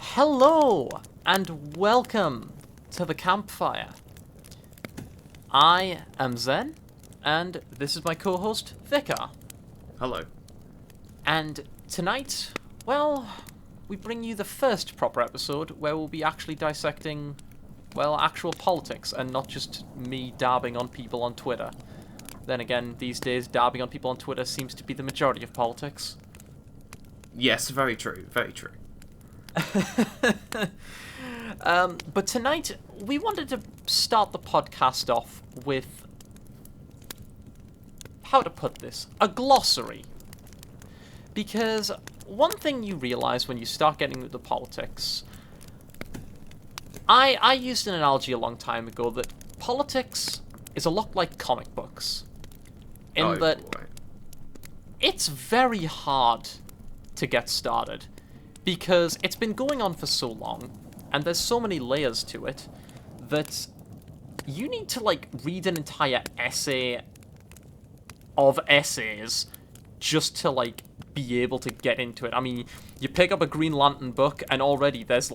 Hello, and welcome to the campfire. I am Zen, and this is my co-host, Vicar. Hello. And tonight, well, we bring you the first proper episode where we'll be actually dissecting, well, actual politics, and not just me dabbing on people on Twitter. Then again, these days, dabbing on people on Twitter seems to be the majority of politics. Yes, very true, very true. But tonight, we wanted to start the podcast off with, how to put this, a glossary. Because one thing you realize when you start getting into politics, I used an analogy a long time ago that politics is a lot like comic books. In that it's very hard to get started. Because it's been going on for so long, and there's so many layers to it, that you need to, read an entire essay of essays just to, be able to get into it. I mean, you pick up a Green Lantern book, and already there's,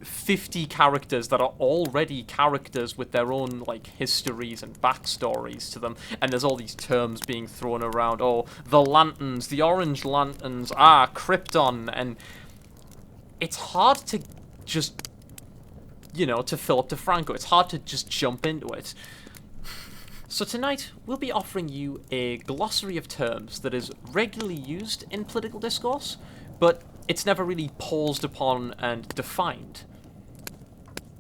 50 characters that are already characters with their own, histories and backstories to them, and there's all these terms being thrown around. Oh, the lanterns, the orange lanterns, Krypton, and it's hard to just, to fill up to Franco. It's hard to just jump into it. So tonight, we'll be offering you a glossary of terms that is regularly used in political discourse, but it's never really paused upon and defined.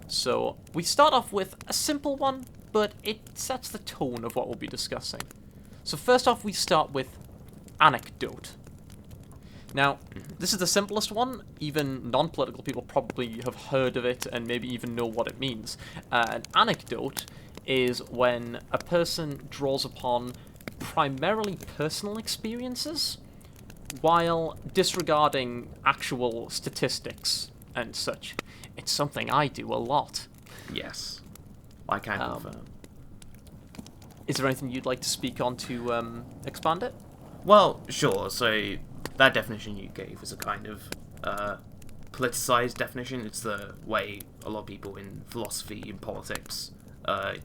So, we start off with a simple one, but it sets the tone of what we'll be discussing. So first off, we start with anecdote. Now, this is the simplest one. Even non-political people probably have heard of it and maybe even know what it means. An anecdote is when a person draws upon primarily personal experiences while disregarding actual statistics and such. It's something I do a lot. Yes, I can confirm. Is there anything you'd like to speak on to expand it? Well, sure, so that definition you gave is a kind of politicized definition. It's the way a lot of people in philosophy and politics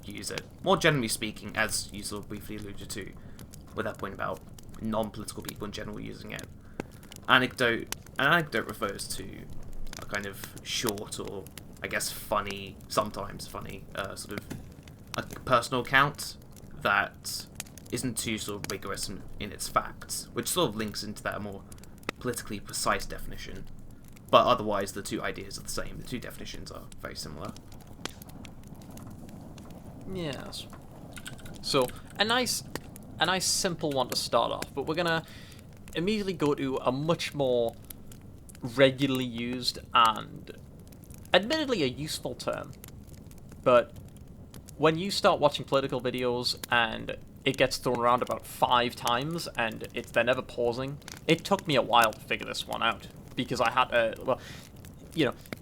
use it. More generally speaking, as you sort of briefly alluded to with that point about non-political people in general using it. An anecdote refers to a kind of short or, I guess, funny, sometimes funny, sort of a personal account that isn't too sort of rigorous in its facts, which sort of links into that more politically precise definition. But otherwise, the two ideas are the same. The two definitions are very similar. Yes. So, a nice simple one to start off, but we're gonna immediately go to a much more regularly used and admittedly a useful term. But when you start watching political videos and it gets thrown around about 5 times and they're never pausing, it took me a while to figure this one out. Because I had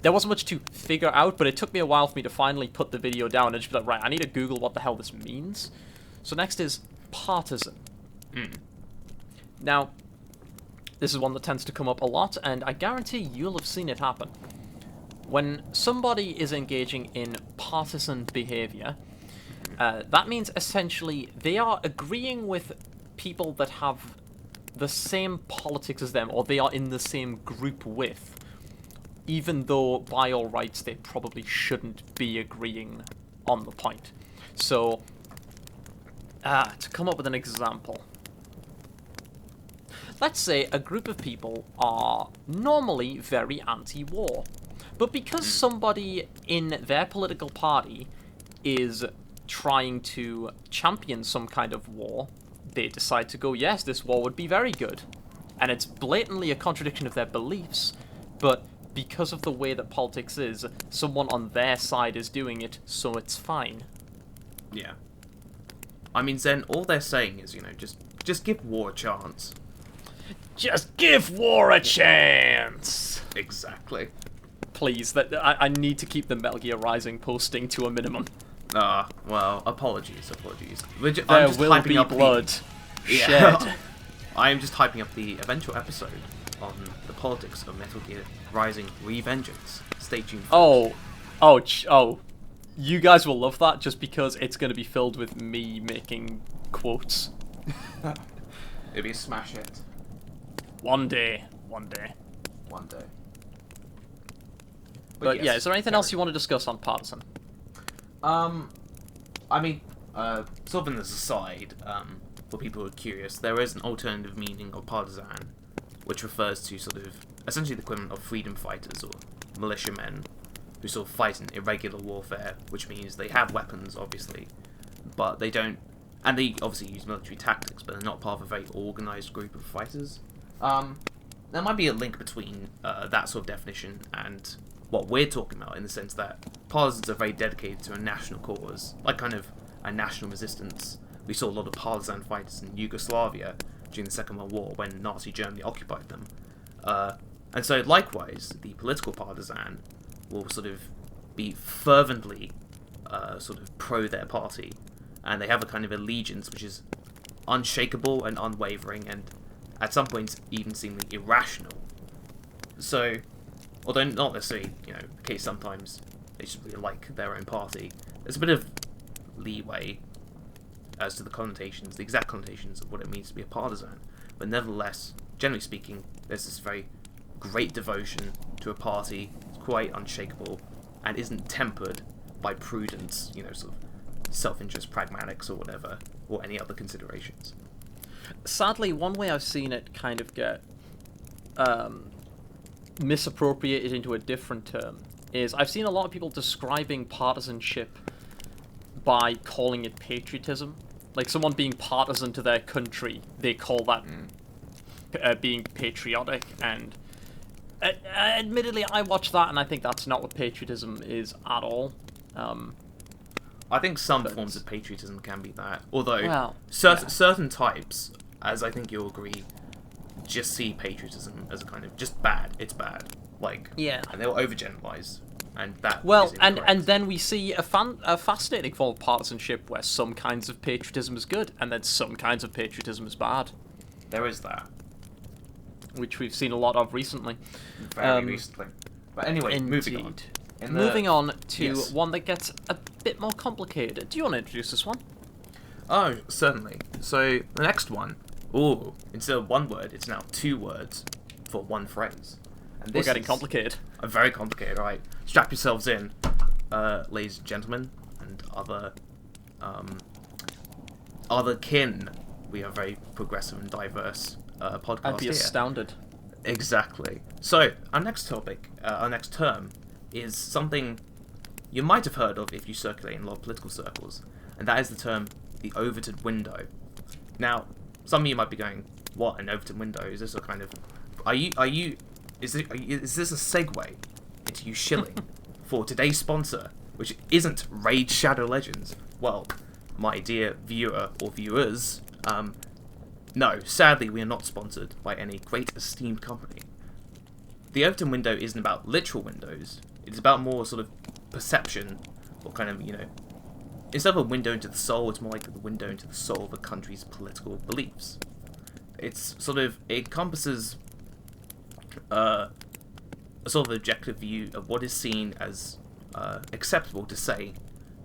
there wasn't much to figure out, but it took me a while for me to finally put the video down and just be like, right, I need to Google what the hell this means. So next is partisan. Now, this is one that tends to come up a lot, and I guarantee you'll have seen it happen. When somebody is engaging in partisan behavior, that means essentially they are agreeing with people that have the same politics as them, or they are in the same group with, even though by all rights they probably shouldn't be agreeing on the point. So, to come up with an example, let's say a group of people are normally very anti-war, but because somebody in their political party is trying to champion some kind of war, they decide to go, yes, this war would be very good. And it's blatantly a contradiction of their beliefs, but because of the way that politics is, someone on their side is doing it, so it's fine. Yeah. I mean, Zen, all they're saying is, just give war a chance. Just give war a chance! Exactly. Please, I need to keep the Metal Gear Rising posting to a minimum. Well, apologies. There will be blood shed. I am just hyping up the eventual episode on the politics of Metal Gear Rising Revengeance. Stay tuned. Oh. You guys will love that just because it's going to be filled with me making quotes. It'll be a smash hit. One day. But yes, yeah, is there anything else you want to discuss on Partisan? I mean, sort of an aside, for people who are curious, there is an alternative meaning of partisan, which refers to sort of essentially the equivalent of freedom fighters or militiamen who sort of fight in irregular warfare, which means they have weapons, obviously, but they don't, and they obviously use military tactics, but they're not part of a very organized group of fighters. There might be a link between that sort of definition and what we're talking about, in the sense that partisans are very dedicated to a national cause, like kind of a national resistance. We saw a lot of partisan fighters in Yugoslavia during the Second World War when Nazi Germany occupied them. And so likewise, the political partisan will sort of be fervently sort of pro their party, and they have a kind of allegiance which is unshakable and unwavering, and at some points even seemingly irrational. So, although not necessarily, the case sometimes they just really like their own party, there's a bit of leeway as to the connotations, the exact connotations of what it means to be a partisan. But nevertheless, generally speaking, there's this very great devotion to a party, quite unshakable, and isn't tempered by prudence, sort of self-interest pragmatics or whatever, or any other considerations. Sadly, one way I've seen it kind of get misappropriated into a different term is I've seen a lot of people describing partisanship by calling it patriotism. Like someone being partisan to their country, they call that being patriotic, and admittedly I watch that and I think that's not what patriotism is at all. I think some forms of patriotism can be that, although certain types, as I think you'll agree, just see patriotism as a kind of just bad. It's bad, and they'll overgeneralize, and that. Well, and then we see a fascinating form of partisanship where some kinds of patriotism is good, and then some kinds of patriotism is bad. There is that, which we've seen a lot of recently. Very recently. But anyway, indeed. Moving on to one that gets a bit more complicated. Do you want to introduce this one? Oh, certainly. So, the next one, instead of one word, it's now two words for one phrase. And We're getting complicated. Very complicated, right? Strap yourselves in, ladies and gentlemen, and other kin. We are very progressive and diverse podcast. I'd be astounded. Exactly. So, our next term, is something you might have heard of if you circulate in a lot of political circles, and that is the term the Overton Window. Now, some of you might be going, "What, an Overton Window? Is this a kind of? Is this a segue into you shilling for today's sponsor, which isn't Raid Shadow Legends?" Well, my dear viewer or viewers, no, sadly we are not sponsored by any great esteemed company. The Overton Window isn't about literal windows. It's about more sort of perception, or kind of, instead of a window into the soul, it's more like the window into the soul of a country's political beliefs. It encompasses a sort of objective view of what is seen as acceptable to say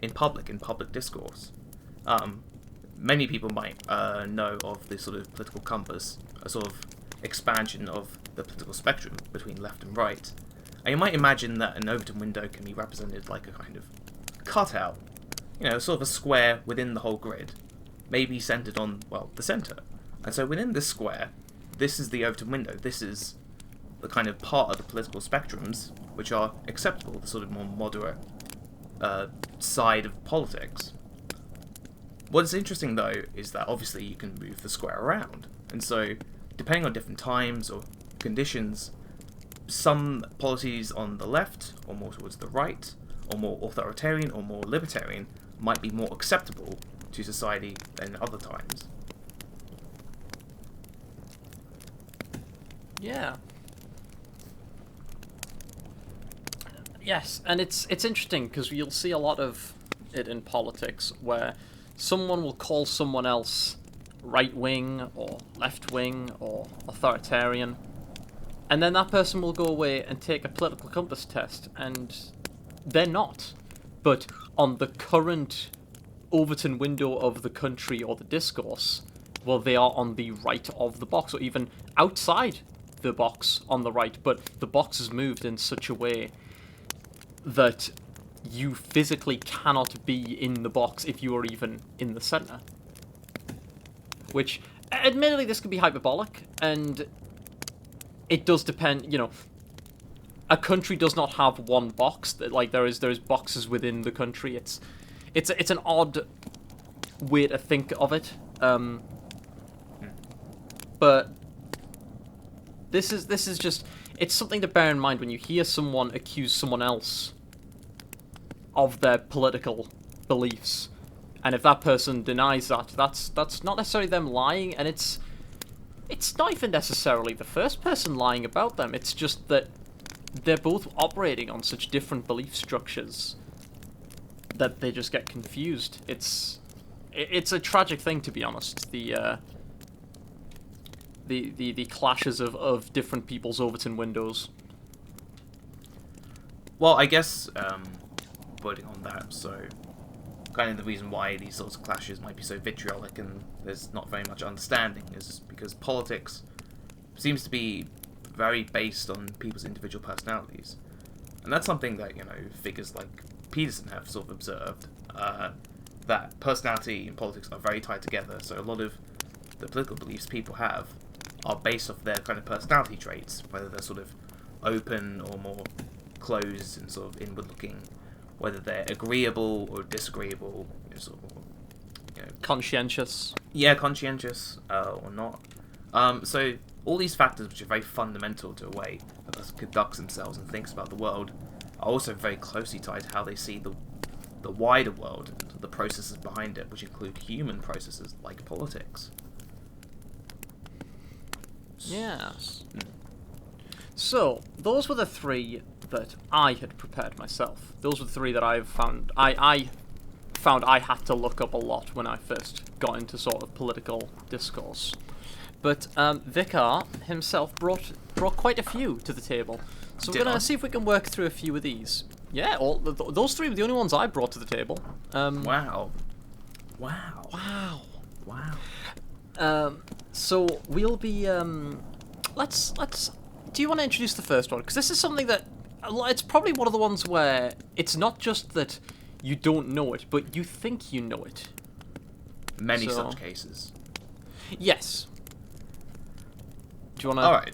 in public discourse. Many people might know of this sort of political compass, a sort of expansion of the political spectrum between left and right. And you might imagine that an Overton window can be represented like a kind of cutout, sort of a square within the whole grid, maybe centered on, the center. And so within this square, this is the Overton window. This is the kind of part of the political spectrums which are acceptable, the sort of more moderate side of politics. What's interesting, though, is that obviously you can move the square around. And so, depending on different times or conditions, some policies on the left, or more towards the right, or more authoritarian or more libertarian, might be more acceptable to society than other times. Yeah. Yes, and it's interesting because you'll see a lot of it in politics where someone will call someone else right-wing or left-wing or authoritarian, And then that person will go away and take a political compass test, and they're not. But on the current Overton window of the country or the discourse, well, they are on the right of the box, or even outside the box on the right, but the box is moved in such a way that you physically cannot be in the box if you are even in the centre. Which, admittedly, this could be hyperbolic, and it does depend, a country does not have one box. Like, there is boxes within the country. It's an odd way to think of it. But this is just, it's something to bear in mind when you hear someone accuse someone else of their political beliefs, and if that person denies that, that's not necessarily them lying, and it's not even necessarily the first person lying about them. It's just that they're both operating on such different belief structures that they just get confused. It's a tragic thing, to be honest. The clashes of different people's Overton windows. Well, I guess, building on that, so kind of the reason why these sorts of clashes might be so vitriolic and there's not very much understanding is because politics seems to be very based on people's individual personalities. And that's something that, figures like Partisan have sort of observed, that personality and politics are very tied together, so a lot of the political beliefs people have are based off their kind of personality traits, whether they're sort of open or more closed and sort of inward-looking, whether they're agreeable or disagreeable, conscientious. Yeah, conscientious or not. So all these factors, which are very fundamental to the way a person conducts themselves and thinks about the world, are also very closely tied to how they see the wider world and the processes behind it, which include human processes like politics. Yes. So, those were the three that I had prepared myself. Those were the three that I found I had to look up a lot when I first got into sort of political discourse. But Vicar himself brought quite a few to the table. So we're going to see if we can work through a few of these. Yeah, those three were the only ones I brought to the table. Wow. So we'll be let's do you want to introduce the first one? Because this is something that it's probably one of the ones where it's not just that you don't know it, but you think you know it. Many such cases. Yes. Do you want to? All right.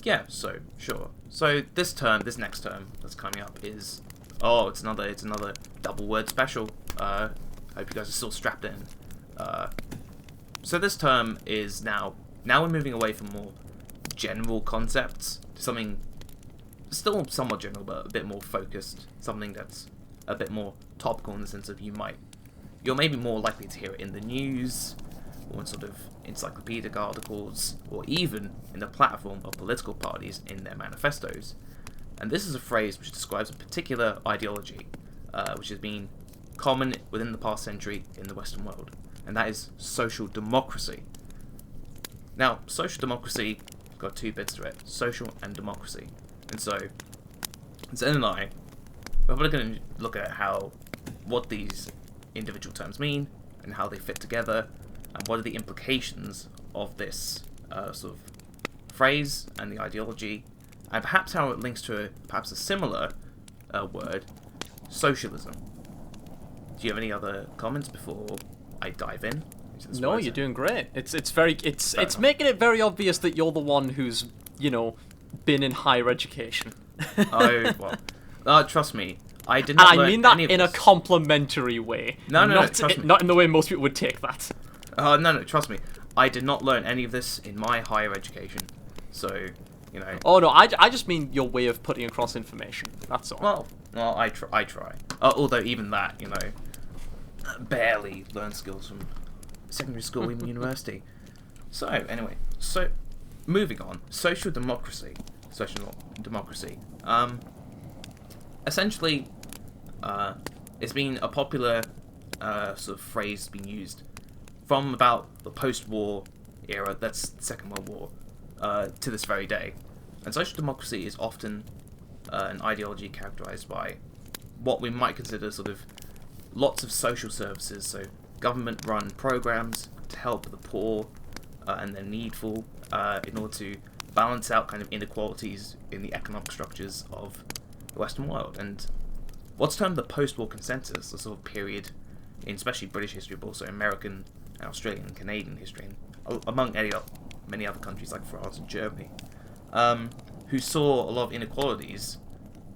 Yeah. So sure. So this next term that's coming up is it's another double word special. Hope you guys are still strapped in. So this term is now we're moving away from more general concepts to something still somewhat general but a bit more focused, something that's a bit more topical in the sense of you're maybe more likely to hear it in the news or in sort of encyclopedic articles or even in the platform of political parties in their manifestos. And this is a phrase which describes a particular ideology which has been common within the past century in the Western world, and that is social democracy. Now, social democracy got two bits to it, social and democracy. And so, Zen and I, we're probably going to look at what these individual terms mean and how they fit together, and what are the implications of this sort of phrase and the ideology, and perhaps how it links to perhaps a similar word, socialism. Do you have any other comments before I dive in? No, you're doing great. It's making it very obvious that you're the one who's, been in higher education. Oh, well. Trust me, I did not learn any of this. I mean that in a complimentary way. No, trust me. Not in the way most people would take that. No, trust me. I did not learn any of this in my higher education. So, Oh, no, I just mean your way of putting across information. That's all. Well, I try. Although even that, barely learn skills from secondary school, even university. So, anyway. Moving on. Social democracy. Essentially, it's been a popular sort of phrase being used from about the post-war era, that's the Second World War, to this very day. And social democracy is often an ideology characterized by what we might consider sort of lots of social services, so government-run programs to help the poor and the needful in order to balance out kind of inequalities in the economic structures of the Western world. And what's termed the post-war consensus, the sort of period in especially British history, but also American, and Australian, and Canadian history, and among many other countries like France and Germany, who saw a lot of inequalities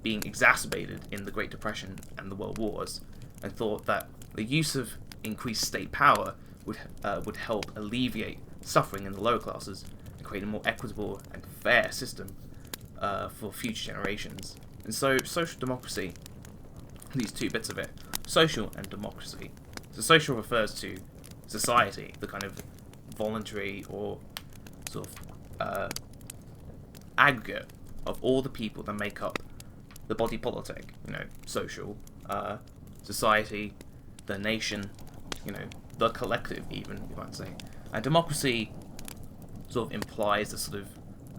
being exacerbated in the Great Depression and the World Wars, and thought that the use of increased state power would help alleviate suffering in the lower classes and create a more equitable and fair system for future generations. And so social democracy, these two bits of it, social and democracy. So social refers to society, the kind of voluntary or sort of aggregate of all the people that make up the body politic, social, society, the nation, the collective even, you might say. And democracy sort of implies the sort of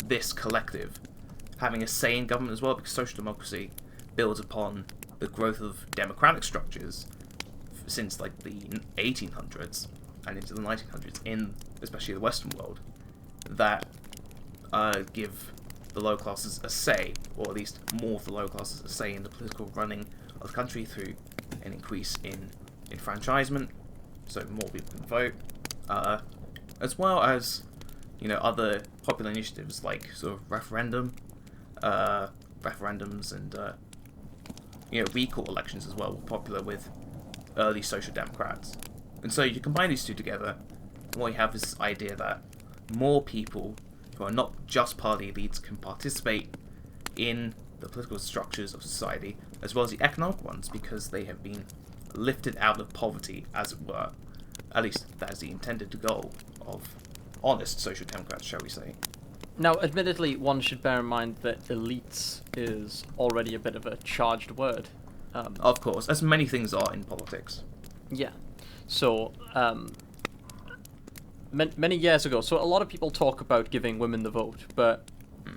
this collective having a say in government as well, because social democracy builds upon the growth of democratic structures since like the 1800s and into the 1900s in especially the Western world that give the lower classes a say, or at least more of the lower classes a say in the political running of the country through an increase in enfranchisement, so more people can vote, as well as other popular initiatives like sort of referendums and recall elections as well were popular with early social democrats. And so you combine these two together, and what you have is this idea that more people who are not just party elites can participate in the political structures of society as well as the economic ones, because they have been lifted out of poverty, as it were. At least that is the intended goal of honest social democrats, shall we say. Now, admittedly, one should bear in mind that elites is already a bit of a charged word. Of course, as many things are in politics. Yeah. So, many years ago, so a lot of people talk about giving women the vote, but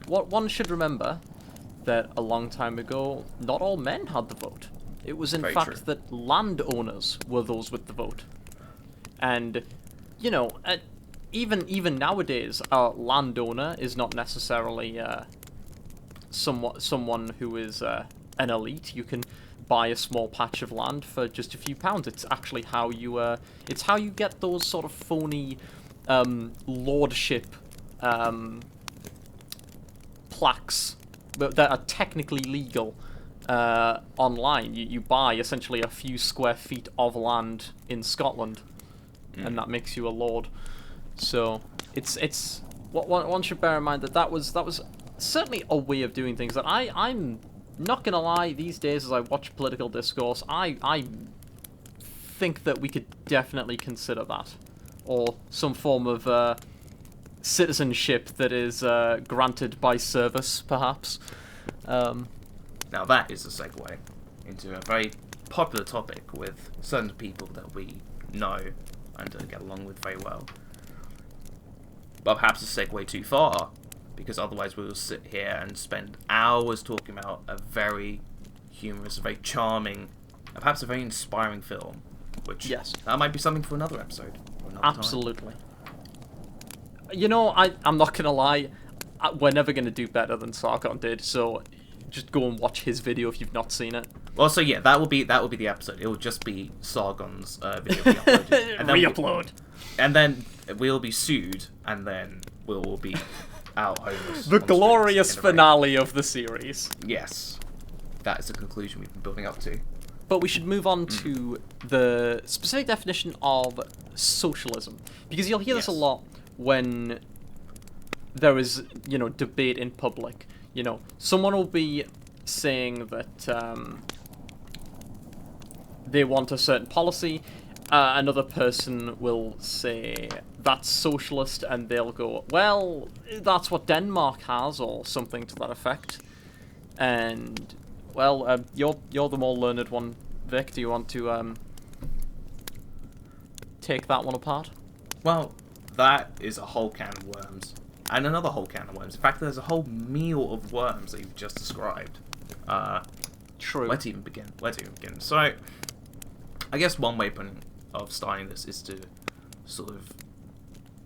what one should remember that a long time ago, not all men had the vote. It was in Very fact true. that landowners were those with the vote. And, even nowadays, a landowner is not necessarily someone who is an elite. You can buy a small patch of land for just a few pounds. It's actually how you get those sort of phony lordship plaques that are technically legal online. You buy essentially a few square feet of land in Scotland, and that makes you a lord. So it's what one should bear in mind that was certainly a way of doing things that I'm not gonna lie, these days as I watch political discourse, I think that we could definitely consider that, or some form of citizenship that is granted by service, perhaps. Now that is a segue into a very popular topic with certain people that we know and get along with very well. But perhaps a segue too far, because otherwise we will sit here and spend hours talking about a very humorous, very charming, and perhaps a very inspiring film. Which, yes, that might be something for another episode. Or another absolutely. Time. I'm not gonna lie, we're never gonna do better than Sargon did. So just go and watch his video if you've not seen it. Well, so yeah, that will be the episode. It will just be Sargon's video being uploaded. And then Re-upload. And then we'll be sued, and then we'll all be out homeless. The glorious finale of the series. Yes. That is the conclusion we've been building up to. But we should move on to the specific definition of socialism. Because you'll hear this a lot when there is, debate in public. Someone will be saying that they want a certain policy. Another person will say that's socialist, and they'll go, well, that's what Denmark has, or something to that effect. And, well, you're the more learned one, Vic. Do you want to take that one apart? Well, that is a whole can of worms. and another whole can of worms. In fact, there's a whole meal of worms that you've just described. True. Where to even begin? So, I guess one way of starting this is to sort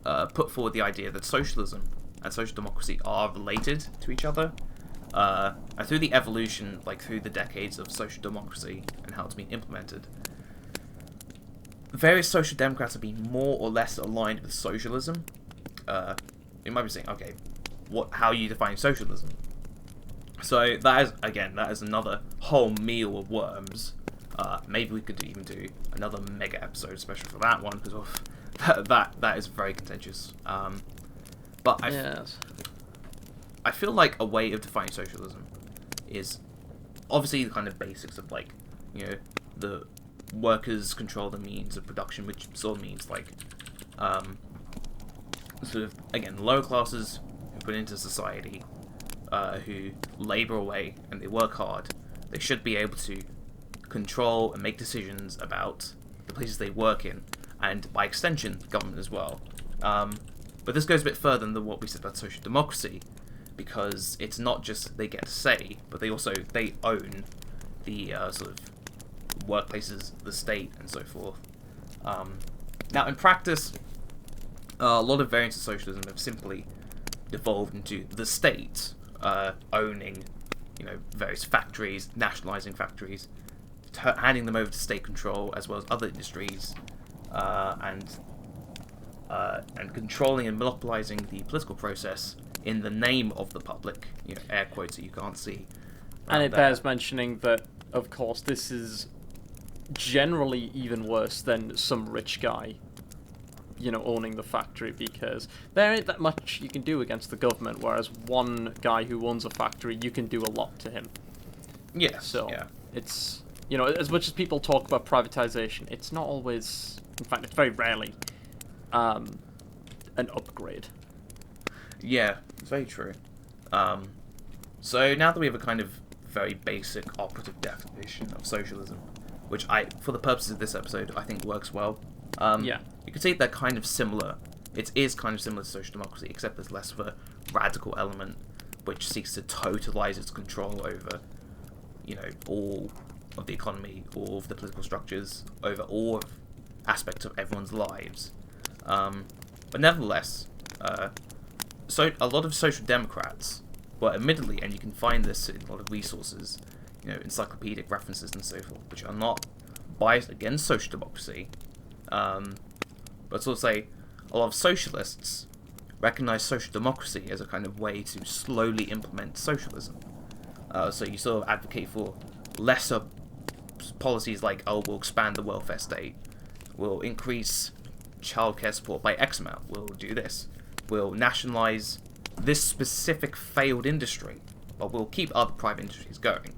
of put forward the idea that socialism and social democracy are related to each other. And through the evolution, like through the decades of social democracy and how it's been implemented, various social democrats have been more or less aligned with socialism. You might be saying, okay, how are you defining socialism? So that is another whole meal of worms. Maybe we could even do another mega episode special for that one, because that is very contentious. But I feel like a way of defining socialism is obviously the kind of basics of, like, you know, the workers control the means of production, which sort of means, like, sort of, again, lower classes who put into society, who labour away and they work hard, they should be able to control and make decisions about the places they work in, and by extension, government as well. But this goes a bit further than what we said about social democracy, because it's not just they get to say, but they own the sort of workplaces, the state, and so forth. Now, in practice, a lot of variants of socialism have simply devolved into the state owning, you know, various factories, nationalising factories, handing them over to state control, as well as other industries, and controlling and monopolising the political process in the name of the public, you know, air quotes that you can't see. And it bears mentioning that, of course, this is generally even worse than some rich guy, you know, owning the factory, because there ain't that much you can do against the government, whereas one guy who owns a factory, you can do a lot to him. Yes. So, it's, you know, as much as people talk about privatization, it's not always, in fact, it's very rarely an upgrade. Yeah, it's very true. So now that we have a kind of very basic operative definition of socialism, which for the purposes of this episode, I think works well. You could say they're kind of similar. It is kind of similar to social democracy, except there's less of a radical element which seeks to totalize its control over, you know, all of the economy, all of the political structures, over all of aspects of everyone's lives. But nevertheless, so a lot of social democrats, well, admittedly, and you can find this in a lot of resources, you know, encyclopedic references and so forth, which are not biased against social democracy, but sort of say a lot of socialists recognize social democracy as a kind of way to slowly implement socialism. So you sort of advocate for lesser policies like, oh, we'll expand the welfare state, we'll increase childcare support by X amount, we'll do this, we'll nationalize this specific failed industry, but we'll keep other private industries going.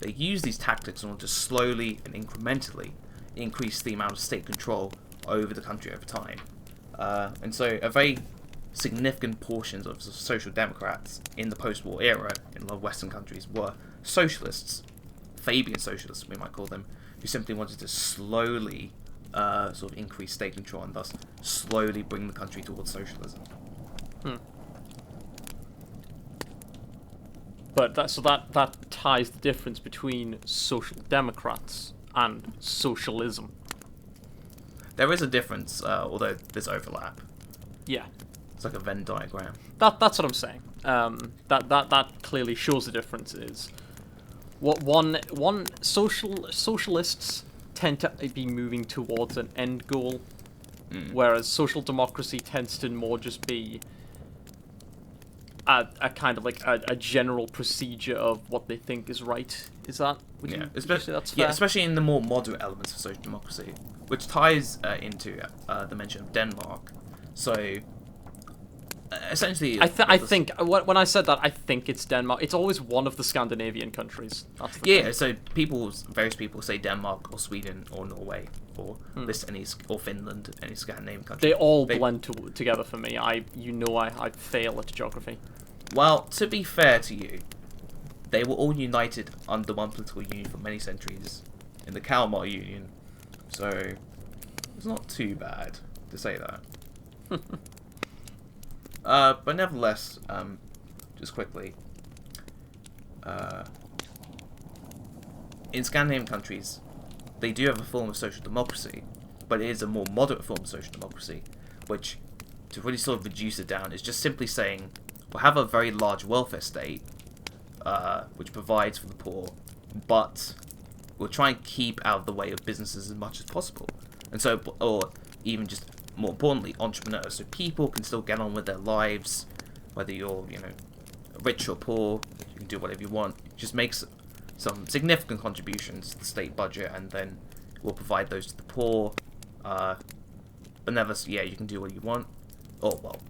They use these tactics in order to slowly and incrementally increase the amount of state control over the country over time. And so a very significant portions of social democrats in the post-war era in a lot of Western countries were socialists, Fabian socialists we might call them, who simply wanted to slowly sort of increase state control and thus slowly bring the country towards socialism. But that ties the difference between social democrats and socialism. There is a difference, although there's overlap. Yeah. It's like a Venn diagram. That's what I'm saying. That clearly shows the differences. What one socialists tend to be moving towards an end goal, whereas social democracy tends to more just be a kind of like a general procedure of what they think is right. Is that? Would you say that's fair? Yeah, especially in the more moderate elements of social democracy, which ties into the mention of Denmark. So essentially, I think when I said that, I think it's Denmark. It's always one of the Scandinavian countries. That's the thing. So various people say Denmark or Sweden or Norway or or Finland, any Scandinavian country. They all blend together for me. I fail at geography. Well, to be fair to you, they were all united under one political union for many centuries in the Kalmar Union. So it's not too bad to say that. But nevertheless, just quickly, in Scandinavian countries, they do have a form of social democracy, but it is a more moderate form of social democracy, which, to really sort of reduce it down, is just simply saying, we'll have a very large welfare state, which provides for the poor, but we'll try and keep out of the way of businesses as much as possible. And so, or even just more importantly, entrepreneurs. So people can still get on with their lives, whether you're, rich or poor, you can do whatever you want. It just makes some significant contributions to the state budget, and then we'll provide those to the poor. But never, you can do what you want. Or, well,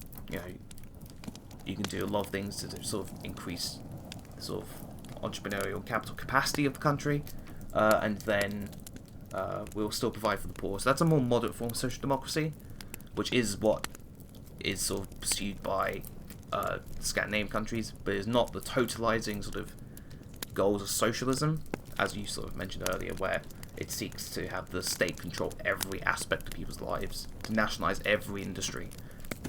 you can do a lot of things to sort of increase the sort of entrepreneurial capital capacity of the country, and then we'll still provide for the poor. So that's a more moderate form of social democracy, which is what is sort of pursued by Scandinavian countries, but is not the totalizing sort of goals of socialism, as you sort of mentioned earlier, where it seeks to have the state control every aspect of people's lives, to nationalize every industry,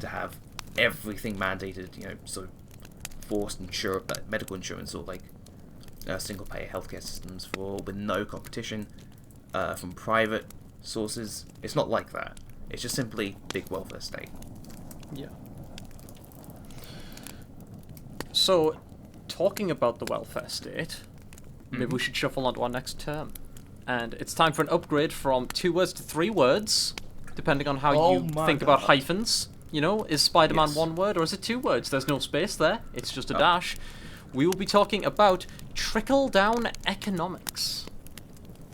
to have everything mandated, sort of forced medical insurance, or like single-payer healthcare systems for all, with no competition from private sources. It's not like that. It's just simply big welfare state. Yeah. So, talking about the welfare state, maybe we should shuffle on to our next term. And it's time for an upgrade from 2 words to 3 words, depending on how you think about hyphens. Is Spider-Man 1 word or is it 2 words? There's no space there. It's just a dash. We will be talking about Trickle-Down Economics.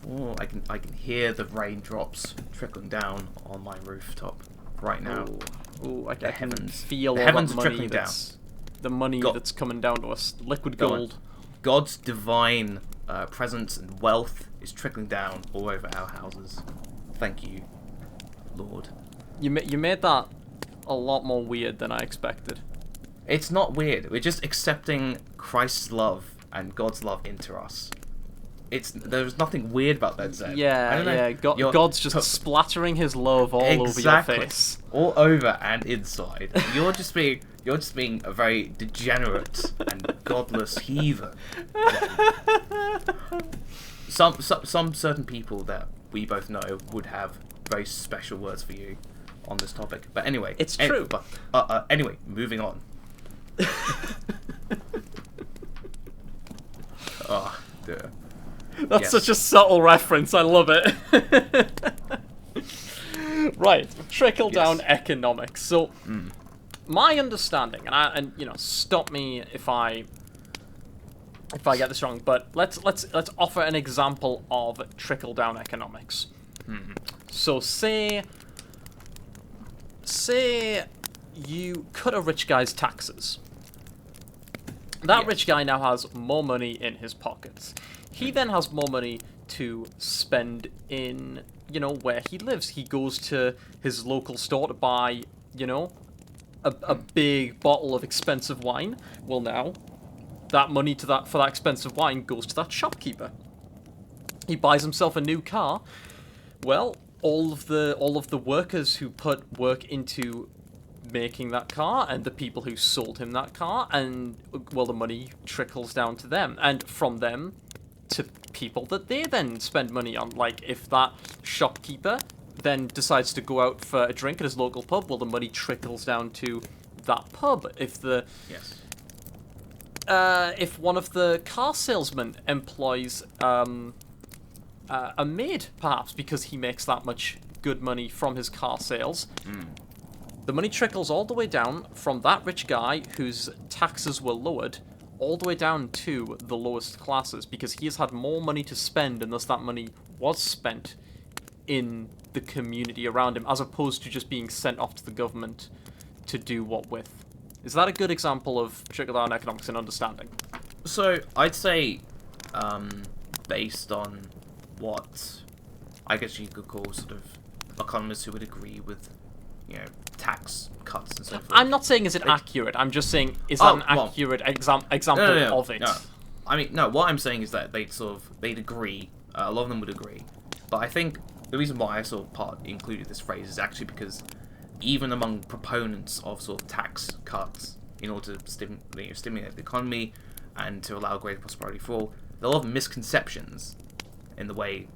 Oh, I can hear the raindrops trickling down on my rooftop right now. Ooh, I can feel all heavens that are money trickling down. The money that's coming down to us. Liquid gold. God's divine presence and wealth is trickling down all over our houses. Thank you, Lord. You made that a lot more weird than I expected. It's not weird. We're just accepting Christ's love and God's love into us. There's nothing weird about that, Zed. Yeah. God's just splattering his love all over your face, all over and inside. You're just being a very degenerate and godless heathen. Some certain people that we both know would have very special words for you on this topic. But anyway, it's true. But anyway, moving on. Oh, dear. That's such a subtle reference. I love it. Right, trickle-down economics. So, my understanding, and stop me if I get this wrong, but let's offer an example of trickle-down economics. So, say you cut a rich guy's taxes. That rich guy now has more money in his pockets. He then has more money to spend in, where he lives. He goes to his local store to buy, a big bottle of expensive wine. Well, now, that money for that expensive wine goes to that shopkeeper. He buys himself a new car. Well, all of the workers who put work into making that car, and the people who sold him that car, and, well, the money trickles down to them. And from them to people that they then spend money on. Like, if that shopkeeper then decides to go out for a drink at his local pub, well, the money trickles down to that pub. If if one of the car salesmen employs a maid, perhaps, because he makes that much good money from his car sales, the money trickles all the way down from that rich guy whose taxes were lowered all the way down to the lowest classes, because he has had more money to spend, and thus that money was spent in the community around him, as opposed to just being sent off to the government to do what with. Is that a good example of trickle-down economics and understanding? So, I'd say, based on what I guess you could call sort of economists who would agree with, tax cuts and so forth. I'm not saying is it accurate. I'm just saying is that an accurate example of it. No. I mean, no. What I'm saying is that they'd agree. A lot of them would agree. But I think the reason why I included this phrase is actually because even among proponents of sort of tax cuts in order to stimulate the economy and to allow greater prosperity for all, there are a lot of misconceptions in the way,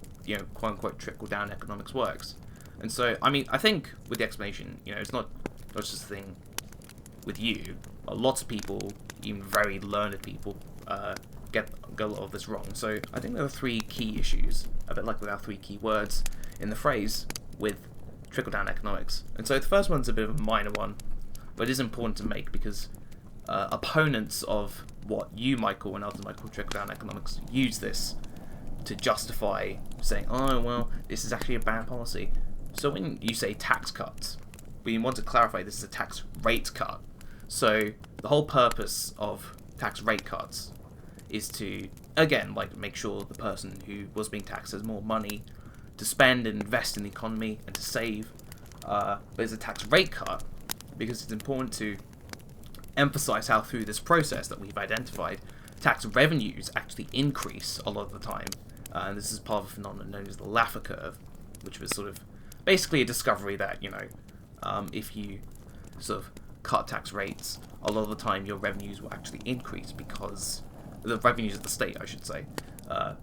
quote unquote, trickle-down economics works. And so, I mean, I think with the explanation, it's not just a thing with you. Lots of people, even very learned people, get a lot of this wrong. So I think there are 3 key issues, a bit like with our 3 key words in the phrase, with trickle-down economics. And so the first one's a bit of a minor one, but it is important to make because opponents of what you might call and others might call trickle-down economics use this to justify saying, oh, well, this is actually a bad policy. So when you say tax cuts, we want to clarify this is a tax rate cut. So the whole purpose of tax rate cuts is to, again, make sure the person who was being taxed has more money to spend and invest in the economy and to save. But it's a tax rate cut because it's important to emphasize how through this process that we've identified, tax revenues actually increase a lot of the time. And this is part of a phenomenon known as the Laffer curve, which was sort of basically a discovery that, if you sort of cut tax rates, a lot of the time your revenues will actually increase because the revenues of the state, I should say,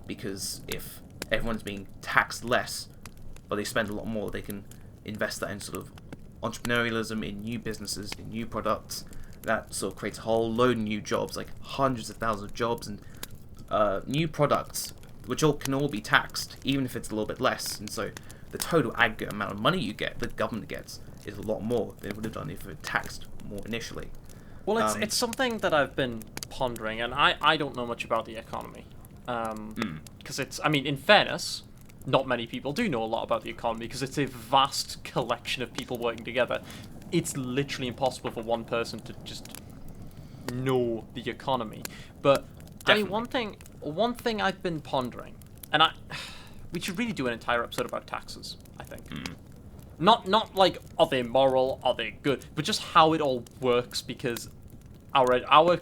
because if everyone's being taxed less, but they spend a lot more, they can invest that in sort of entrepreneurialism, in new businesses, in new products. That sort of creates a whole load of new jobs, like hundreds of thousands of jobs, and new products, which can all be taxed, even if it's a little bit less. And so the total aggregate amount of money the government gets, is a lot more than it would have done if it taxed more initially. Well, it's something that I've been pondering, and I don't know much about the economy. Because in fairness, not many people do know a lot about the economy because it's a vast collection of people working together. It's literally impossible for one person to just know the economy. But Definitely. one thing I've been pondering, and we should really do an entire episode about taxes, I think. Not like, are they moral, are they good, but just how it all works, because our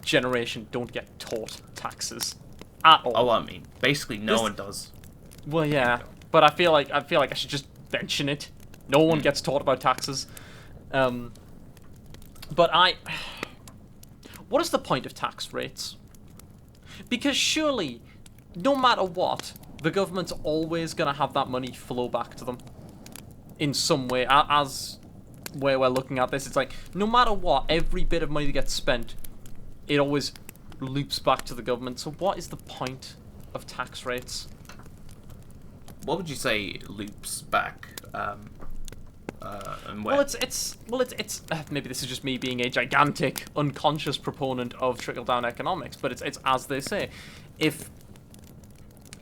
generation don't get taught taxes at all. Oh, I mean, basically no one does. Well, yeah, but I feel like I should just mention it. No one gets taught about taxes. But what is the point of tax rates? Because surely, no matter what, the government's always going to have that money flow back to them in some way. As where we're looking at this, it's like, no matter what, every bit of money that gets spent, it always loops back to the government. So what is the point of tax rates? What would you say loops back? And where? Well, it's maybe this is just me being a gigantic unconscious proponent of trickle-down economics, but it's as they say, if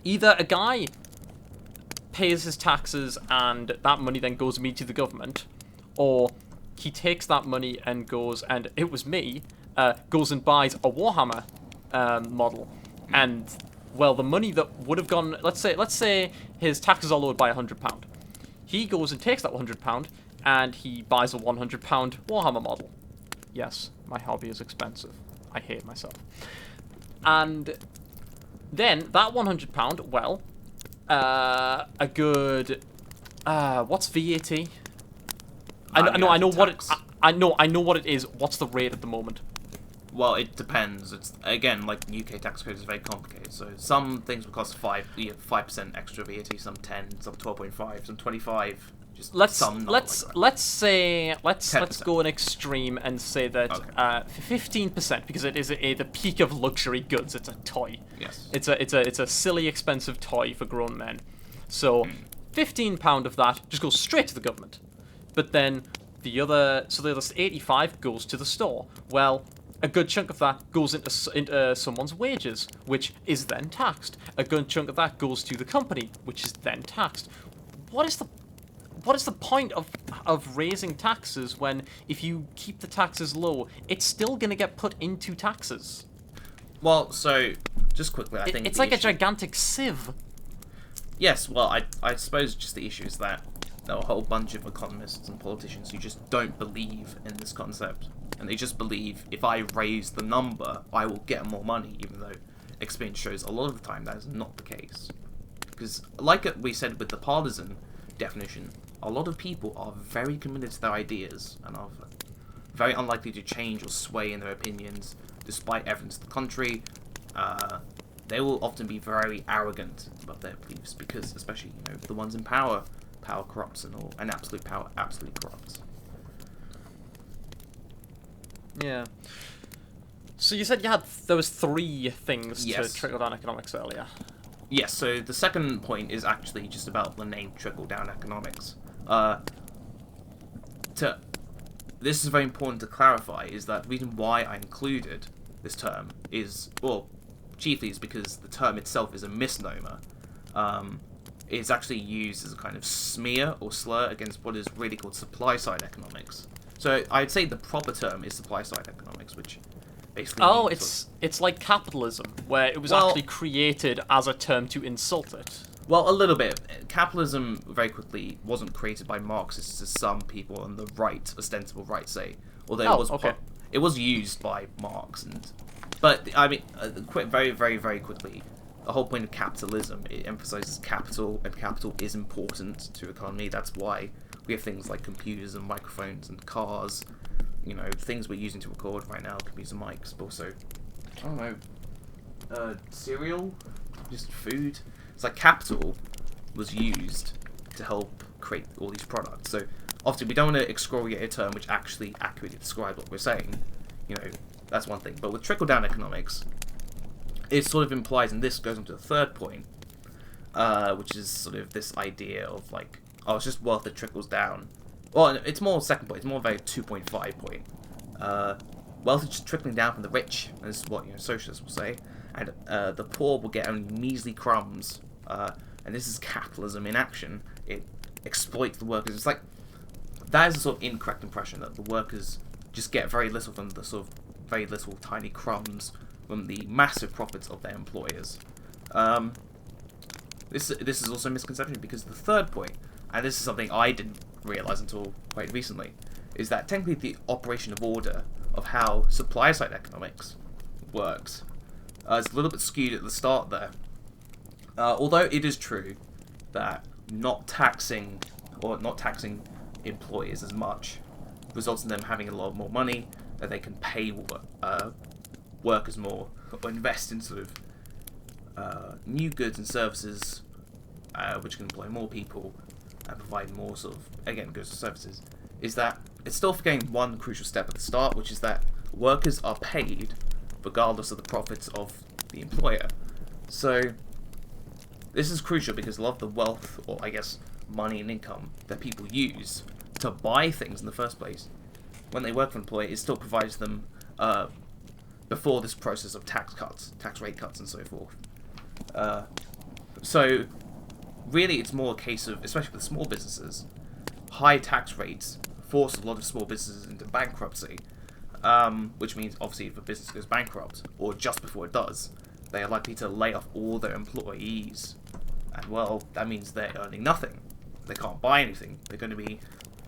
either a guy pays his taxes and that money then goes immediately to the government, or he takes that money and goes and goes and buys a Warhammer model, and well, the money that would have gone, let's say his taxes are lowered by £100. He goes and takes that £100 and he buys a £100 Warhammer model. Yes, my hobby is expensive. I hate myself. And then that £100, well, a good, what's VAT? I know what it. I know what it is. What's the rate at the moment? Well, it depends. It's again, like UK tax code is very complicated. So some things will cost 5% extra VAT, some 10, some 12.5, some 25. Just let's go an extreme and say that 15%, because it is the peak of luxury goods. It's a toy. Yes. It's a silly expensive toy for grown men. So £15 of that just goes straight to the government. But then the other 85 goes to the store. Well, a good chunk of that goes into someone's wages, which is then taxed. A good chunk of that goes to the company, which is then taxed. What is the point of raising taxes when, if you keep the taxes low, it's still going to get put into taxes? Well, so just quickly, I think it's like a gigantic sieve. Yes, well, I suppose just the issue is that there are a whole bunch of economists and politicians who just don't believe in this concept. And they just believe, if I raise the number, I will get more money, even though experience shows a lot of the time that is not the case. Because, like we said with the partisan definition, a lot of people are very committed to their ideas and are very unlikely to change or sway in their opinions despite evidence to the contrary. They will often be very arrogant about their beliefs because, especially, the ones in power corrupts and absolute power absolutely corrupts. Yeah. So you said there was 3 things Yes. to trickle-down economics earlier. Yes, so the second point is actually just about the name Trickle-Down Economics. This is very important to clarify, is that the reason why I included this term is, chiefly is because the term itself is a misnomer. It's actually used as a kind of smear or slur against what is really called supply-side economics. So I'd say the proper term is supply-side economics, which basically means it's like capitalism, where it was actually created as a term to insult it. Well, a little bit. Capitalism, very quickly, wasn't created by Marxists, as some people on the right, ostensible right, say. Although it was used by Marx, but I mean, very, very, very quickly, the whole point of capitalism, it emphasizes capital, and capital is important to the economy. That's why we have things like computers and microphones and cars. Things we're using to record right now, computers and mics, but also, I don't know, cereal, just food. It's like capital was used to help create all these products. So obviously we don't want to excoriate a term which actually accurately describes what we're saying. That's one thing. But with trickle-down economics, it sort of implies, and this goes on to the third point, which is sort of this idea of like, it's just wealth that trickles down. Well, it's more second point. It's more of a 2.5 point. Wealth is just trickling down from the rich, as what socialists will say, and the poor will get only measly crumbs. And this is capitalism in action. It exploits the workers. It's like, that is a sort of incorrect impression that the workers just get very little from the sort of very little tiny crumbs from the massive profits of their employers. This is also a misconception because the third point, and this is something I didn't realise until quite recently, is that technically the operation of order of how supply-side economics works is a little bit skewed at the start there. Although it is true that not taxing employers as much results in them having a lot more money, that they can pay workers more, or invest in sort of new goods and services which can employ more people and provide more sort of, again, goods and services, is that it's still forgetting one crucial step at the start, which is that workers are paid regardless of the profits of the employer. So this is crucial because a lot of the wealth, or I guess money and income that people use to buy things in the first place, when they work for an employer, it still provides them before this process of tax rate cuts and so forth. So really it's more a case of, especially with small businesses, high tax rates force a lot of small businesses into bankruptcy, which means obviously if a business goes bankrupt, or just before it does, they are likely to lay off all their employees, and well, that means they're earning nothing. They can't buy anything. They're going to be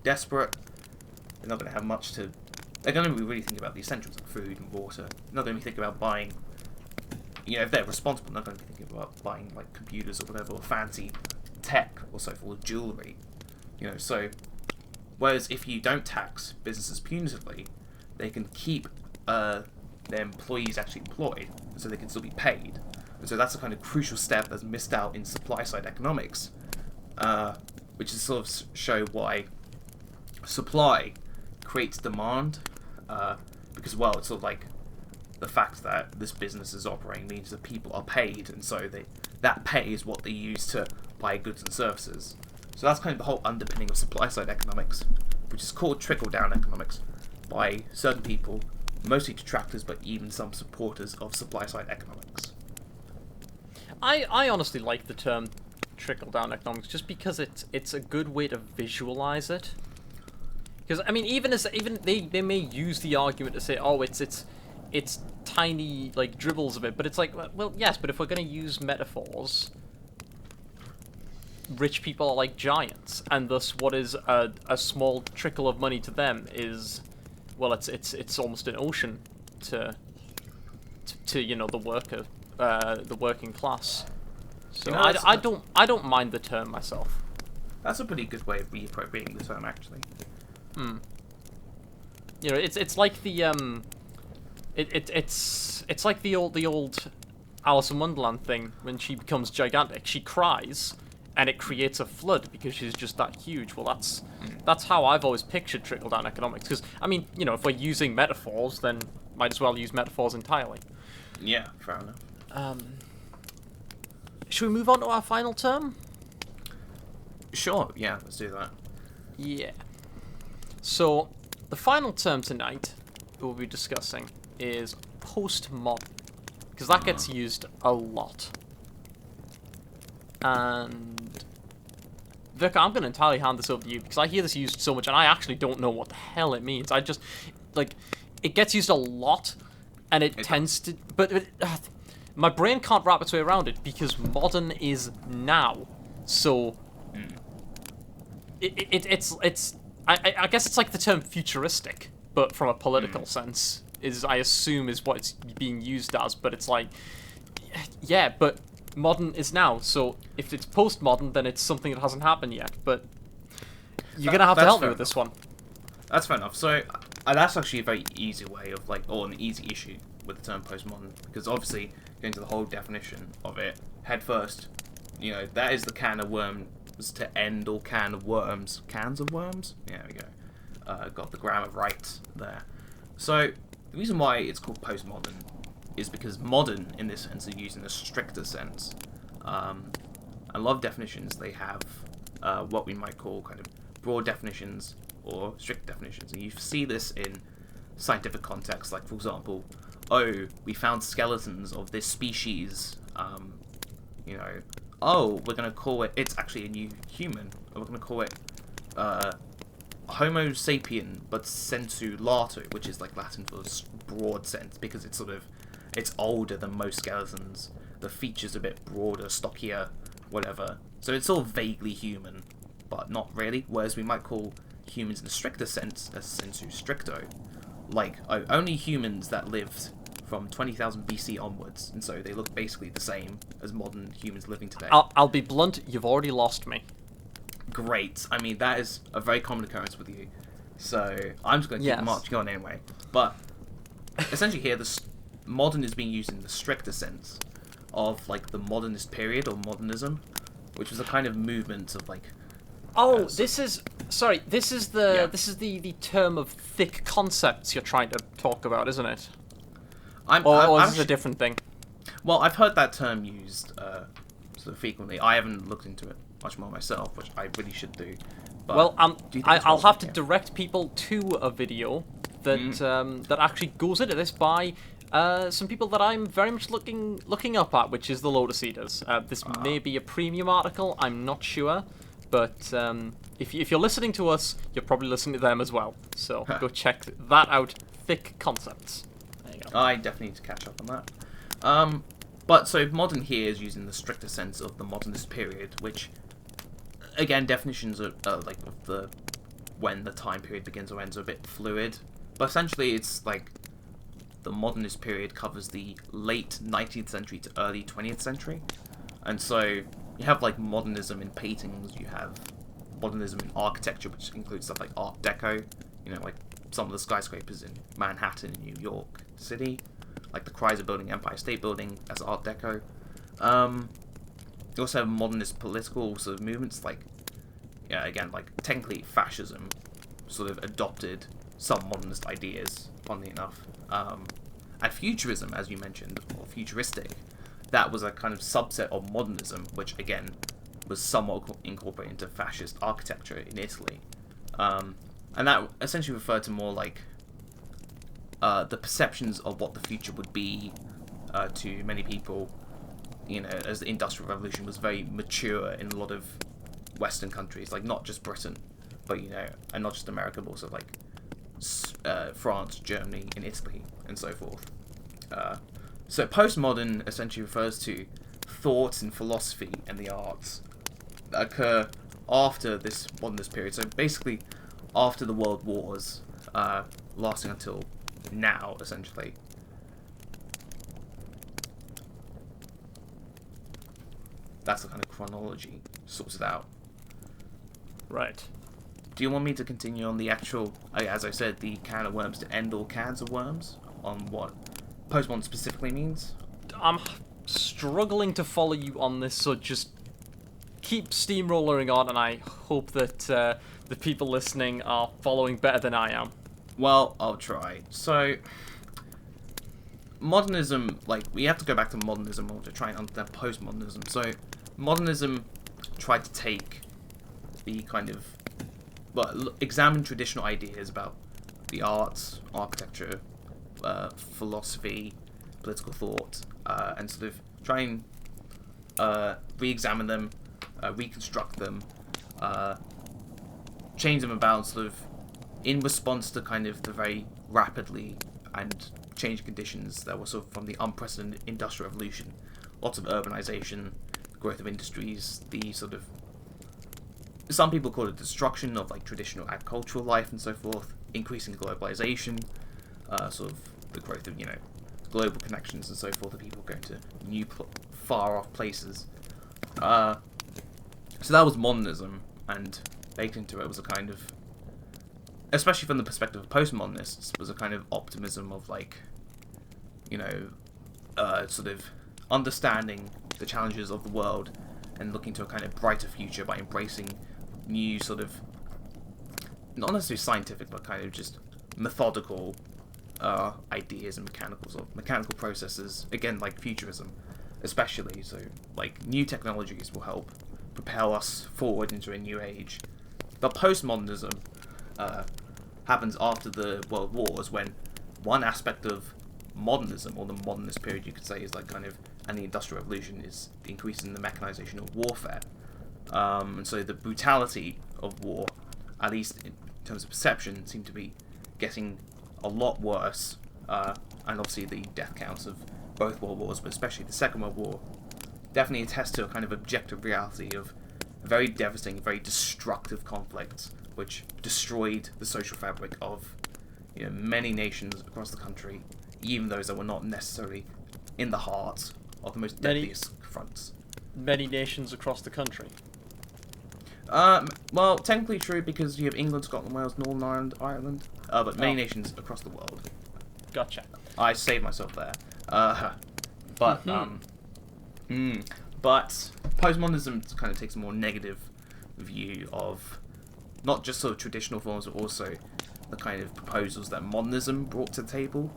desperate. They're not going to have much to... They're going to be really thinking about the essentials like food and water. They're not going to be thinking about buying... if they're responsible, they're not going to be thinking about buying like computers or whatever, or fancy tech or so forth, or jewellery. So... Whereas if you don't tax businesses punitively, they can keep their employees actually employed, so they can still be paid. And so that's a kind of crucial step that's missed out in supply-side economics, which is sort of show why supply creates demand, because, well, it's sort of like the fact that this business is operating means that people are paid, and so that pay is what they use to buy goods and services. So that's kind of the whole underpinning of supply-side economics, which is called trickle-down economics by certain people, mostly detractors, but even some supporters of supply-side economics. I honestly like the term trickle-down economics just because it's a good way to visualize it. Because I mean, even they may use the argument to say, oh, it's tiny like dribbles of it, but it's like, well, yes, but if we're going to use metaphors, rich people are like giants, and thus what is a small trickle of money to them is, well, it's almost an ocean to the worker, the working class. So I don't mind the term myself. That's a pretty good way of reappropriating the term, actually. You know, it's like the it's like the old Alice in Wonderland thing when she becomes gigantic. She cries, and it creates a flood because she's just that huge. Well, that's how I've always pictured trickle-down economics. Because I mean, you know, if we're using metaphors, then might as well use metaphors entirely. Yeah, fair enough. Should we move on to our final term? Sure. Yeah, let's do that. Yeah. So, the final term tonight we'll be discussing is postmodern, because that gets used a lot. And Vic, I'm going to entirely hand this over to you, because I hear this used so much, and I actually don't know what the hell it means. I just, like, it gets used a lot, and it tends to, but my brain can't wrap its way around it, because modern is now. So, I guess it's like the term futuristic, but from a political sense, I assume is what it's being used as, but it's like, yeah, but modern is now, so if it's postmodern, then it's something that hasn't happened yet, but you're going to have to help me with this one. That's fair enough. So, that's actually a very easy way of, like, or an easy issue with the term postmodern, because obviously, going to the whole definition of it, head first, you know, that is the can of worms to end all can of worms. Cans of worms? Yeah, there we go. Got the grammar right there. So, the reason why it's called postmodern is because modern, in this sense, is used in a stricter sense. A lot of definitions, they have what we might call kind of broad definitions or strict definitions. And you see this in scientific contexts, like, for example, oh, we found skeletons of this species, you know, oh, we're going to call it, it's actually a new human, we're going to call it Homo sapien, but sensu lato, which is like Latin for broad sense, because it's sort of, it's older than most skeletons, the features a bit broader, stockier, whatever, so it's all vaguely human, but not really, whereas we might call humans in a stricter sense as sensu stricto, like, oh, only humans that lived from 20,000 BC onwards, and so they look basically the same as modern humans living today. I'll be blunt, you've already lost me. Great. I mean, that is a very common occurrence with you, so I'm just going to keep marching on anyway. But essentially here, modern is being used in the stricter sense of, like, the modernist period, or modernism, which was a kind of movement of, like... Oh, this is the term of thick concepts you're trying to talk about, isn't it? Or is this a different thing? Well, I've heard that term used sort of frequently. I haven't looked into it much more myself, which I really should do. But well, I'll have to direct people to a video that that actually goes into this by some people that I'm very much looking up at, which is the Lotus Eaters. This may be a premium article, I'm not sure, but if you're listening to us, you're probably listening to them as well. So go check that out. Thick concepts. I definitely need to catch up on that. But so modern here is using the stricter sense of the modernist period, which, again, definitions are like of the when the time period begins or ends are a bit fluid. But essentially, it's like the modernist period covers the late 19th century to early 20th century, and so you have like modernism in paintings, you have modernism in architecture, which includes stuff like Art Deco, you know, like some of the skyscrapers in Manhattan and New York City, like the Chrysler Building, Empire State Building, as Art Deco. You also have modernist political sort of movements, like, yeah, again, like technically fascism sort of adopted some modernist ideas, funnily enough. And futurism, as you mentioned, or futuristic, that was a kind of subset of modernism, which again was somewhat incorporated into fascist architecture in Italy. And that essentially referred to more like the perceptions of what the future would be to many people, you know, as the Industrial Revolution was very mature in a lot of Western countries, like not just Britain, but, you know, and not just America, but also like France, Germany, and Italy, and so forth. So postmodern essentially refers to thoughts in philosophy and the arts that occur after this modernist period. So basically, after the World Wars, lasting until now, essentially. That's the kind of chronology sorts it out. Right. Do you want me to continue on the actual, as I said, the can of worms to end all cans of worms, on what postmodern specifically means? I'm struggling to follow you on this, so just keep steamrolling on, and I hope that the people listening are following better than I am. Well, I'll try. So, modernism, like, we have to go back to modernism or to try and understand postmodernism. So, modernism tried to take the kind of, examine traditional ideas about the arts, architecture, philosophy, political thought, and sort of try and re-examine them, reconstruct them, change them about sort of in response to kind of the very rapidly and changing conditions that were sort of from the unprecedented industrial revolution. Lots of urbanization, growth of industries, the sort of, some people call it destruction of like traditional agricultural life and so forth, increasing globalization, sort of the growth of, global connections and so forth, of people going to new far off places. So that was modernism, and baked into it was a kind of, especially from the perspective of postmodernists, was a kind of optimism of like, sort of understanding the challenges of the world and looking to a kind of brighter future by embracing new sort of, not necessarily scientific, but kind of just methodical ideas and mechanical processes, again, like futurism, especially. So, like, new technologies will help propel us forward into a new age. But postmodernism happens after the World Wars, when one aspect of modernism, or the modernist period, you could say, is like kind of, and the Industrial Revolution, is the increase in the mechanization of warfare. And so the brutality of war, at least in terms of perception, seemed to be getting a lot worse. And obviously the death counts of both World Wars, but especially the Second World War, definitely attest to a kind of objective reality of very devastating, very destructive conflicts, which destroyed the social fabric of many nations across the country, even those that were not necessarily in the heart of the most deadliest fronts. Many nations across the country. Well, technically true, because you have England, Scotland, Wales, Northern Ireland, but many nations across the world. Gotcha. I saved myself there. But postmodernism kind of takes a more negative view of not just sort of traditional forms, but also the kind of proposals that modernism brought to the table.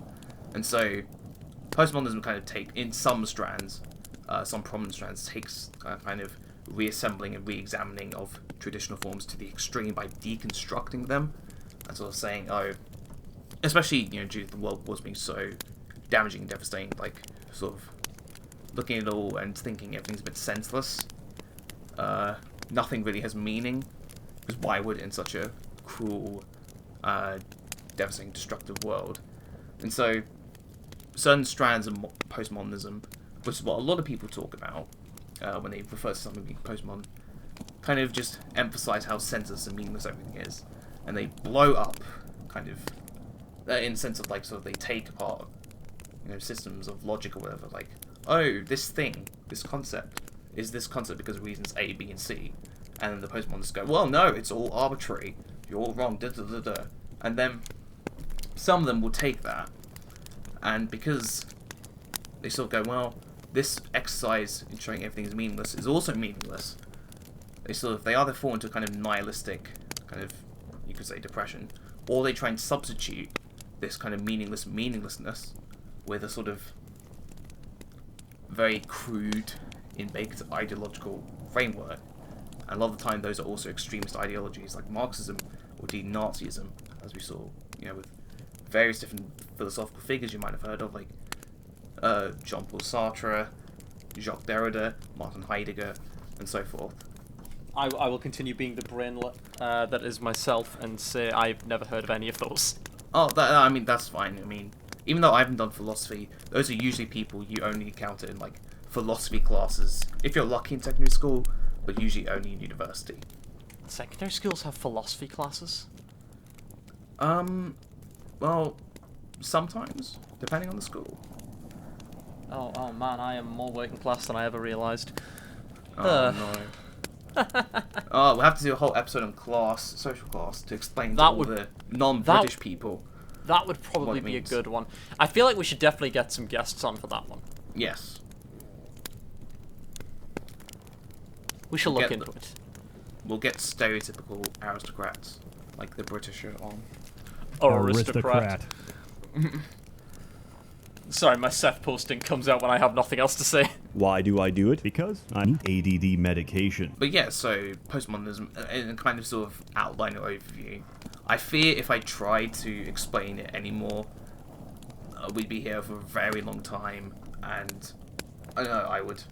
And so postmodernism kind of in some strands, some prominent strands, takes kind of reassembling and re-examining of traditional forms to the extreme by deconstructing them and sort of saying, especially due to the World Wars being so damaging and devastating, like sort of looking at it all and thinking everything's a bit senseless. Nothing really has meaning, because why would it in such a cruel, devastating, destructive world? And so certain strands of postmodernism, which is what a lot of people talk about when they refer to something being postmodern, kind of just emphasize how senseless and meaningless everything is, and they blow up, kind of, in the sense of like, sort of they take apart, systems of logic or whatever, like, this thing, this concept, is this concept because of reasons A, B, and C, and then the postmodernists go, well, no, it's all arbitrary, you're all wrong, da da da da, and then some of them will take that, and because they sort of go, well, this exercise in showing everything is meaningless is also meaningless, they either fall into a kind of nihilistic, kind of, you could say, depression, or they try and substitute this kind of meaninglessness with a sort of very crude, in-baked ideological framework. And a lot of the time those are also extremist ideologies like Marxism or Nazism, as we saw, with various different philosophical figures you might have heard of, like Jean-Paul Sartre, Jacques Derrida, Martin Heidegger, and so forth. I will continue being the brain that is myself and say I've never heard of any of those. Oh, that's fine. Even though I haven't done philosophy, those are usually people you only encounter in, like, philosophy classes, if you're lucky in secondary school, but usually only in university. Secondary schools have philosophy classes? Well, sometimes, depending on the school. Oh man, I am more working class than I ever realised. Oh no. Oh, we'll have to do a whole episode on social class, to explain to all the non-British people. That would probably be a good one. I feel like we should definitely get some guests on for that one. Yes. We shall look into it. We'll get stereotypical aristocrats, like the British are on. Aristocrat. Sorry, my Ssethposting comes out when I have nothing else to say. Why do I do it? Because I'm ADD medication. But yeah, so postmodernism, in a kind of sort of outline or overview. I fear if I tried to explain it anymore, we'd be here for a very long time, and I know I would.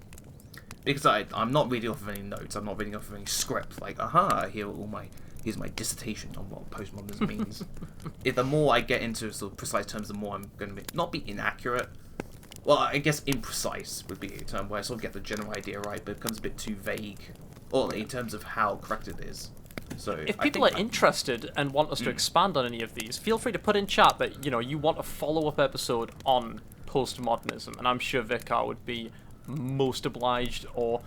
Because I'm not reading off of any notes, I'm not reading off of any script, like, here's my dissertation on what postmodernism means. The more I get into sort of precise terms, the more I'm going to not be inaccurate. Well, I guess imprecise would be a term where I sort of get the general idea right, but it becomes a bit too vague, or in terms of how correct it is. So if people are interested and want us to expand on any of these, feel free to put in chat that you want a follow-up episode on postmodernism, and I'm sure Vicar would be most obliged, or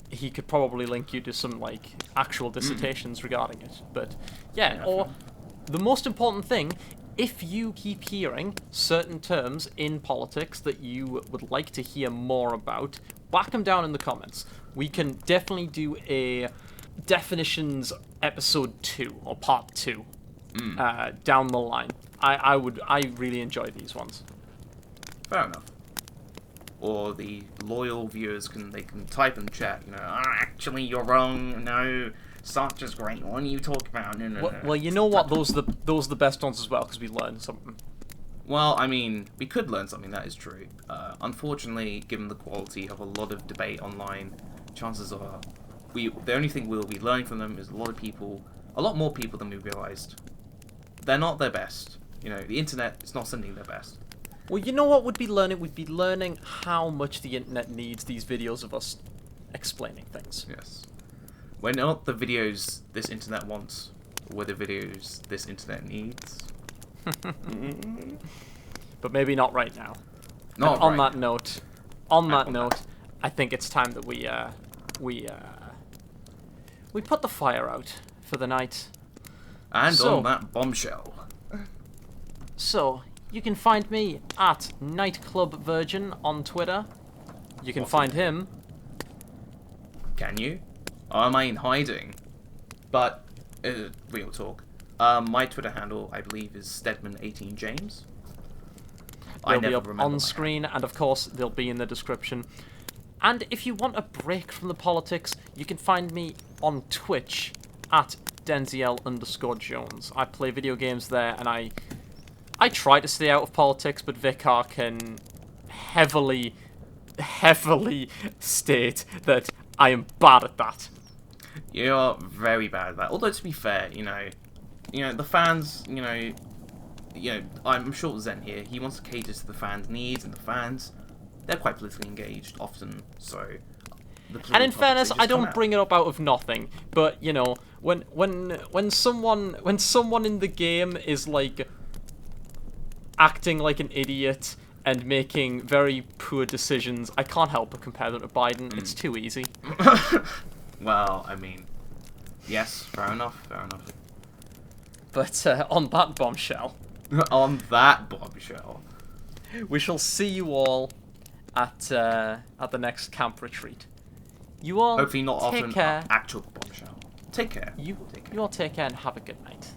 he could probably link you to some actual dissertations regarding it. But yeah, or the most important thing, if you keep hearing certain terms in politics that you would like to hear more about, whack them down in the comments. We can definitely do a definitions episode 2 or part 2 down the line. I really enjoy these ones. Fair enough. Or the loyal viewers can type in the chat, actually you're wrong, no, such is great, what are you talking about? No. Well, you know what, those are the best ones as well, because we learned something. Well, I mean, we could learn something, that is true. Unfortunately, given the quality of a lot of debate online, chances are the only thing we'll be learning from them is a lot more people than we realised. They're not their best. The internet is not sending their best. Well, you know what we'd be learning? We'd be learning how much the internet needs these videos of us explaining things. Yes. We're not the videos this internet wants, we're the videos this internet needs. But maybe not right now. On that note, I think it's time that we put the fire out for the night. And on that bombshell. So, you can find me at NightClubVirgin on Twitter. You can find him. Can you? Or am I in hiding? But, real talk. My Twitter handle, I believe, is Stedman18James. They'll be up on screen, and of course, they'll be in the description. And if you want a break from the politics, you can find me on Twitch at Denziel_Jones. I play video games there, and I try to stay out of politics, but Vicar can heavily state that I am bad at that. You're very bad at that. Although, to be fair, the fans, I'm sure Zen here, he wants to cater to the fans' needs, and the fans, they're quite politically engaged often, so... And in fairness, I don't bring it up out of nothing, but, when someone in the game is, acting like an idiot and making very poor decisions, I can't help but compare them to Biden. It's too easy. Well, I mean, yes, fair enough. But on that bombshell... we shall see you all at the next camp retreat. You all hopefully not take often care. Actual bombshell. Take care. You all take care and have a good night.